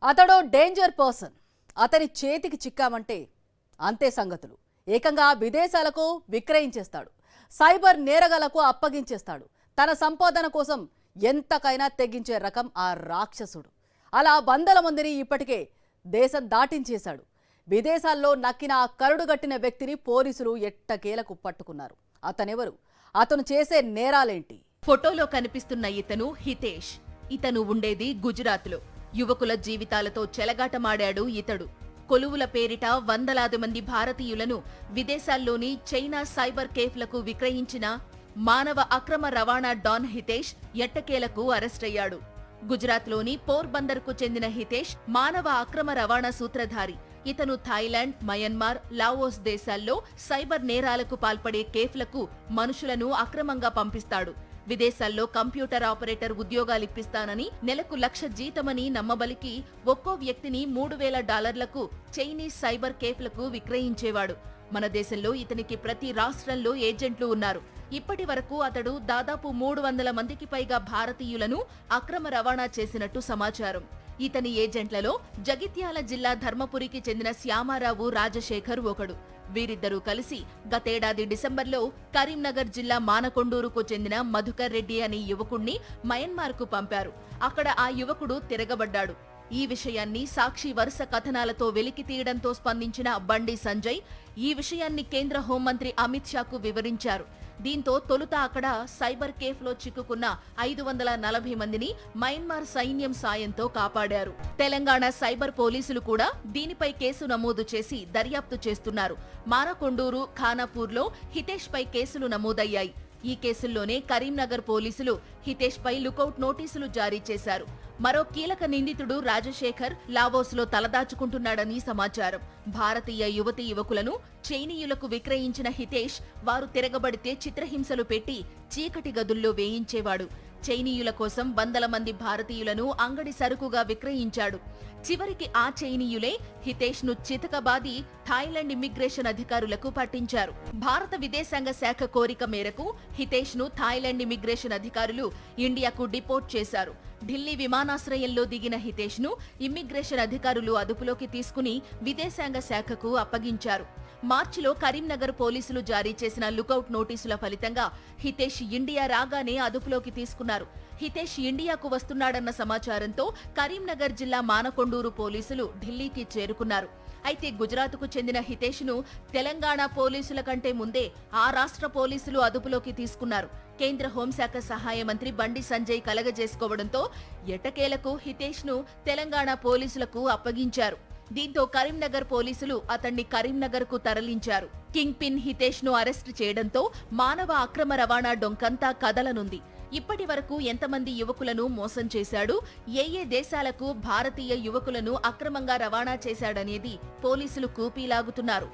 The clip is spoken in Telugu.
అతడో డేంజర్ పర్సన్. అతని చేతికి చిక్కామంటే అంతే సంగతులు. ఏకంగా విదేశాలకు విక్రయించేస్తాడు. సైబర్ నేరగాళ్లకు అప్పగించేస్తాడు. తన సంపాదన కోసం ఎంతకైనా తెగించే రకం ఆ రాక్షసుడు. అలా వందల మందిని ఇప్పటికే దేశం దాటించేశాడు. విదేశాల్లో నక్కిన ఆ కరుడుగట్టిన వ్యక్తిని పోలీసులు ఎట్టకేలకు పట్టుకున్నారు. అతనెవరు? అతను చేసే నేరాలేంటి? ఫోటోలో కనిపిస్తున్న ఇతను హితేష్. ఇతను ఉండేది గుజరాత్లో. యువకుల జీవితాలతో చెలగాటమాడాడు ఇతడు. కొలువుల పేరిట వందలాది మంది భారతీయులను విదేశాల్లోని చైనా సైబర్ కేఫ్లకు విక్రయించిన మానవ అక్రమ రవాణా డాన్ హితేష్ ఎట్టకేలకు అరెస్టయ్యాడు. గుజరాత్లోని పోర్బందర్కు చెందిన హితేష్ మానవ అక్రమ రవాణా సూత్రధారి. ఇతను థాయిలాండ్, మయన్మార్, లావోస్ దేశాల్లో సైబర్ నేరాలకు పాల్పడే కేఫ్లకు మనుషులను అక్రమంగా పంపిస్తాడు. విదేశాల్లో కంప్యూటర్ ఆపరేటర్ ఉద్యోగాలిప్పిస్తానని, నెలకు $1,00,000 జీతమని నమ్మబలికి ఒక్కో వ్యక్తిని $3,000 చైనీస్ సైబర్ కేఫ్లకు విక్రయించేవాడు. మన దేశంలో ఇతనికి ప్రతి రాష్ట్రంలో ఏజెంట్లు ఉన్నారు. ఇప్పటి వరకు అతడు దాదాపు 300 మందికి పైగా భారతీయులను అక్రమ రవాణా చేసినట్టు సమాచారం. ఇతని ఏజెంట్లలో జగిత్యాల జిల్లా ధర్మపురికి చెందిన శ్యామారావు, రాజశేఖర్ ఒకడు. వీరిద్దరూ కలిసి గతేడాది డిసెంబర్లో కరీంనగర్ జిల్లా మానకొండూరుకు చెందిన మధుకర్ రెడ్డి అనే యువకుణ్ణి మయన్మార్కు పంపారు. అక్కడ ఆ యువకుడు తిరగబడ్డాడు. ఈ విషయాన్ని సాక్షి వరుస కథనాలతో వెలికి తీయడంతో స్పందించిన బండి సంజయ్ ఈ విషయాన్ని కేంద్ర హోంమంత్రి అమిత్ షాకు వివరించారు. దీంతో తొలుత అక్కడ సైబర్ కేఫ్లో చిక్కుకున్న 540 మందిని మయన్మార్ సైన్యం సాయంతో కాపాడారు. తెలంగాణ సైబర్ పోలీసులు కూడా దీనిపై కేసు నమోదు చేసి దర్యాప్తు చేస్తున్నారు. మానకొండూరు, ఖానాపూర్లో హితేష్ పై కేసులు నమోదయ్యాయి. ఈ కేసుల్లోనే కరీంనగర్ పోలీసులు హితేష్ పై లుకౌట్ నోటీసులు జారీ చేశారు. మరో కీలక నిందితుడు రాజశేఖర్ లావోస్లో తలదాచుకుంటున్నాడని సమాచారం. భారతీయ యువతీ యువకులను చైనీయులకు విక్రయించిన హితేష్ వారు తిరగబడితే చిత్రహింసలు పెట్టి చీకటి గదుల్లో వేయించేవాడు. చైనీయుల కోసం వందల మంది భారతీయులను అంగడి సరుకుగా విక్రయించాడు. చివరికి ఆ చైనీయులే హితేష్ ను చితకబాది థాయిలాండ్ ఇమ్మిగ్రేషన్ అధికారులకు పట్టించారు. భారత విదేశాంగ శాఖ కోరిక మేరకు హితేష్ ను థాయిలాండ్ ఇమ్మిగ్రేషన్ అధికారులు ఇండియాకు డిపోర్ట్ చేశారు. ఢిల్లీ విమానాశ్రయంలో దిగిన హితేష్ ను ఇమ్మిగ్రేషన్ అధికారులు అదుపులోకి తీసుకుని విదేశాంగ శాఖకు అప్పగించారు. మార్చిలో కరీంనగర్ పోలీసులు జారీ చేసిన లుకౌట్ నోటీసుల ఫలితంగా హితేష్ ఇండియా రాగానే అదుపులోకి తీసుకున్నారు. హితేష్ ఇండియాకు వస్తున్నాడన్న సమాచారంతో కరీంనగర్ జిల్లా మానకొండూరు పోలీసులు ఢిల్లీకి చేరుకున్నారు. అయితే గుజరాత్కు చెందిన హితేష్ ను తెలంగాణ పోలీసుల కంటే ముందే ఆ రాష్ట్ర పోలీసులు అదుపులోకి తీసుకున్నారు. కేంద్ర హోంశాఖ సహాయ మంత్రి బండి సంజయ్ కలగజేసుకోవడంతో ఎట్టకేలకు హితేష్ ను తెలంగాణ పోలీసులకు అప్పగించారు. దీంతో కరీంనగర్ పోలీసులు అతన్ని కరీంనగర్ కు తరలించారు. కింగ్ పిన్ హితేష్ ను అరెస్టు చేయడంతో మానవ అక్రమ రవాణా డొంకంతా కదలనుంది. ఇప్పటి వరకు ఎంతమంది యువకులను మోసం చేశాడు, ఏ దేశాలకు భారతీయ యువకులను అక్రమంగా రవాణా చేశాడనేది పోలీసులు కూపీలాగుతున్నారు.